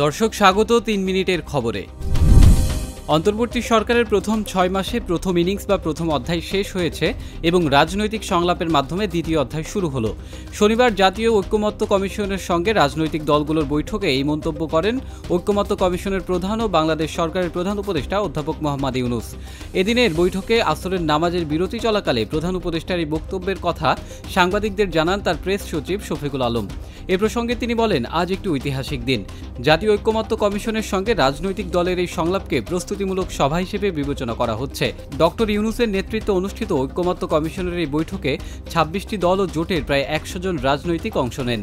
দর্শক স্বাগত 3 মিনিটের খবরে। অন্তর্বর্তী সরকারের প্রথম 6 মাসে প্রথম ইনিংস বা প্রথম অধ্যায় শেষ হয়েছে এবং রাজনৈতিক সংলাপের মাধ্যমে দ্বিতীয় অধ্যায় শুরু হলো। শনিবার জাতীয় ঐক্যমত্য কমিশনের সঙ্গে রাজনৈতিক দলগুলোর বৈঠকে এই মন্তব্য করেন ঐক্যমত্য কমিশনের প্রধান ও বাংলাদেশ সরকারের প্রধান উপদেষ্টা অধ্যাপক মোহাম্মদ ইউনুস। এদিনের বৈঠকে আসরের নামাজের বিরতি চলাকালে প্রধান উপদেষ্টার এই বক্তব্যের কথা সাংবাদিকদের জানান তার প্রেস সচিব শফিকুল আলম। এ প্রসঙ্গে তিনি বলেন, আজ একটি ঐতিহাসিক দিন। জাতীয় ঐক্যমত্য কমিশনের সঙ্গে রাজনৈতিক দলের এই সংলাপকে প্রস্তুতিমূলক সভা হিসেবে বিবেচনা করা হচ্ছে। ডক্টর ইউনুসের নেতৃত্বে অনুষ্ঠিত ঐক্যমত্য কমিশনের এই বৈঠকে 26টি দল ও জোটের প্রায় 100 জন রাজনৈতিক অংশ নেন।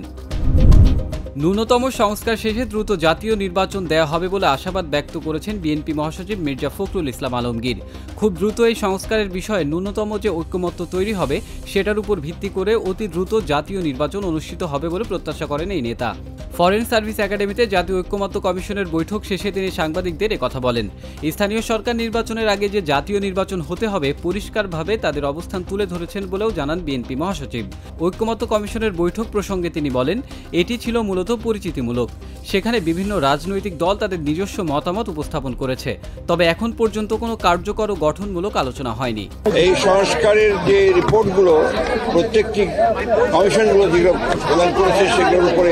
ন্যূনতম সংস্কার শেষে দ্রুত জাতীয় নির্বাচন দেয়া হবে বলে আশাবাদ ব্যক্ত করেছেন বিএনপি মহাসচিব মির্জা ফখরুল ইসলাম আলমগীর। খুব দ্রুত এই সংস্কারের বিষয়ে ন্যূনতম যে ঐক্যমত্য তৈরি হবে সেটার উপর ভিত্তি করে অতি দ্রুত জাতীয় নির্বাচন অনুষ্ঠিত হবে বলে প্রত্যাশা করেন এই নেতা। ফরেন সার্ভিস একাডেমিতে জাতীয় ঐক্যমত্য কমিশনের বৈঠক শেষে তিনি সাংবাদিকদের একথা বলেন। স্থানীয় সরকার নির্বাচনের আগে যে জাতীয় নির্বাচন হতে হবে পরিষ্কারভাবে তাদের অবস্থান তুলে ধরেছেন বলেও জানান বিএনপি মহাসচিব। ঐক্যমত্য কমিশনের বৈঠক প্রসঙ্গে তিনি বলেন, এটি ছিল মূলত পরিচিতিমূলক। সেখানে বিভিন্ন রাজনৈতিক দল তাদের নিজস্ব মতামত উপস্থাপন করেছে, তবে এখন পর্যন্ত কোনো কার্যকর ও গঠনমূলক আলোচনা হয়নি। এই সংস্কারের যে রিপোর্টগুলো প্রত্যেকটি কমিশনগুলো যেগুলো প্রদান করেছে সেগুলোর উপরে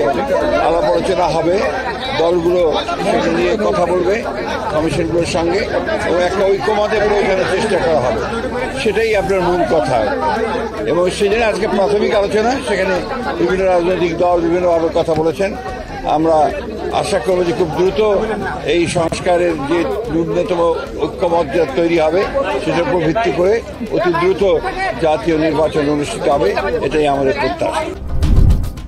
আলাপ আলোচনা হবে, দলগুলো সেগুলো নিয়ে কথা বলবে কমিশনগুলোর সঙ্গে এবং একটা ঐক্যমতে পৌঁছানোর চেষ্টা করা হবে। সেটাই আপনার মূল কথা এবং সেজন্য আজকে প্রাথমিক আলোচনা, সেখানে বিভিন্ন রাজনৈতিক দল বিভিন্নভাবে কথা বলেছেন। আমরা আশা করব যে খুব দ্রুত এই সংস্কারের যে ন্যূনতম ঐক্যমত তৈরি হবে সেটার উপর ভিত্তি করে অতি দ্রুত জাতীয় নির্বাচন অনুষ্ঠিত হবে, এটাই আমাদের প্রত্যাশা।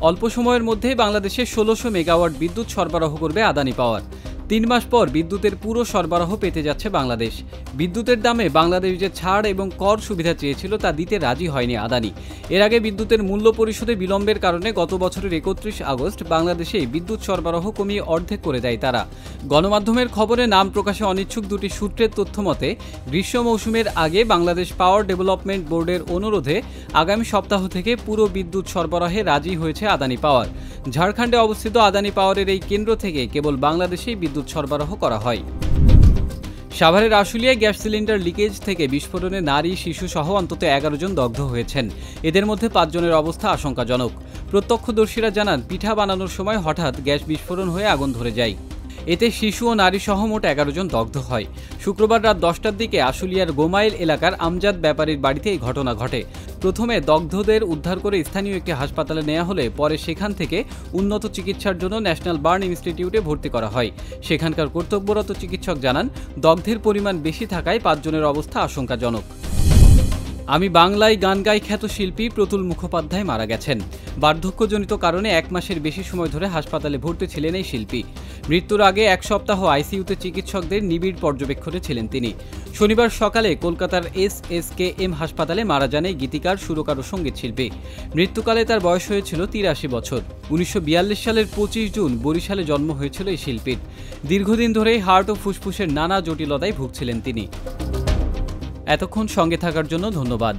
অল্প সময়ের মধ্যে বাংলাদেশে 1600 মেগাওয়াট বিদ্যুৎ সরবরাহ করবে আদানি পাওয়ার। 3 মাস পর বিদ্যুতের পুরো সরবরাহ পেতে যাচ্ছে বাংলাদেশ। বিদ্যুতের দামে বাংলাদেশ যে ছাড় এবং কর সুবিধা চেয়েছিল তা দিতে রাজি হয়নি আদানি। এর আগে বিদ্যুতের মূল্য পরিশোধে বিলম্বের কারণে গত বছরের 31 আগস্ট বাংলাদেশে বিদ্যুৎ সরবরাহ কমিয়ে অর্ধেক করে দেয় তারা। গণমাধ্যমের খবরে নাম প্রকাশে অনিচ্ছুক দুটি সূত্রের তথ্য মতে, গ্রীষ্ম মৌসুমের আগে বাংলাদেশ পাওয়ার ডেভেলপমেন্ট বোর্ডের অনুরোধে আগামী সপ্তাহ থেকে পুরো বিদ্যুৎ সরবরাহে রাজি হয়েছে আদানি পাওয়ার। ঝাড়খণ্ডে অবস্থিত আদানি পাওয়ারের এই কেন্দ্র থেকে কেবল বাংলাদেশেই বিদ্যুৎ সরবরাহ করা হয়। সাভারের আশুলিয়ায় গ্যাস সিলিন্ডার লিকেজ থেকে বিস্ফোরণে নারী শিশু সহ অন্তত 11 জন দগ্ধ হয়েছেন। এদের মধ্যে 5 জনের অবস্থা আশঙ্কাজনক। প্রত্যক্ষদর্শীরা জানান, পিঠা বানানোর সময় হঠাৎ গ্যাস বিস্ফোরণ হয়ে আগুন ধরে যায়। এতে শিশু ও নারী সহ মোট 11 জন দগ্ধ হয়। শুক্রবার রাত 10টার দিকে আশুলিয়ার গোমাইল এলাকার আমজাদ ব্যাপারীর বাড়িতে এই ঘটনা ঘটে। প্রথমে দগ্ধদের উদ্ধার করে স্থানীয় একটি হাসপাতালে নেওয়া হলে পরে সেখান থেকে উন্নত চিকিৎসার জন্য ন্যাশনাল বার্ন ইনস্টিটিউটে ভর্তি করা হয়। সেখানকার কর্তব্যরত চিকিৎসক জানান, দগ্ধের পরিমাণ বেশি থাকায় 5 জনের অবস্থা আশঙ্কাজনক। আমি বাংলায় গান গাই খ্যাত শিল্পী প্রতুল মুখোপাধ্যায় মারা গেছেন। বার্ধক্যজনিত কারণে 1 মাসের বেশি সময় ধরে হাসপাতালে ভর্তি ছিলেন এই শিল্পী। মৃত্যুর আগে 1 সপ্তাহ আইসিইউতে চিকিৎসকদের নিবিড় পর্যবেক্ষণে ছিলেন তিনি। শনিবার সকালে কলকাতার SSKM হাসপাতালে মারা যান এই গীতিকার, সুরকার ও সঙ্গীত শিল্পী। মৃত্যুকালে তার বয়স হয়েছিল 83 বছর। 1942 সালের 25 জুন বরিশালে জন্ম হয়েছিল এই শিল্পীর। দীর্ঘদিন ধরেই হার্ট ও ফুসফুসের নানা জটিলতায় ভুগছিলেন তিনি। এতক্ষণ সঙ্গে থাকার জন্য ধন্যবাদ।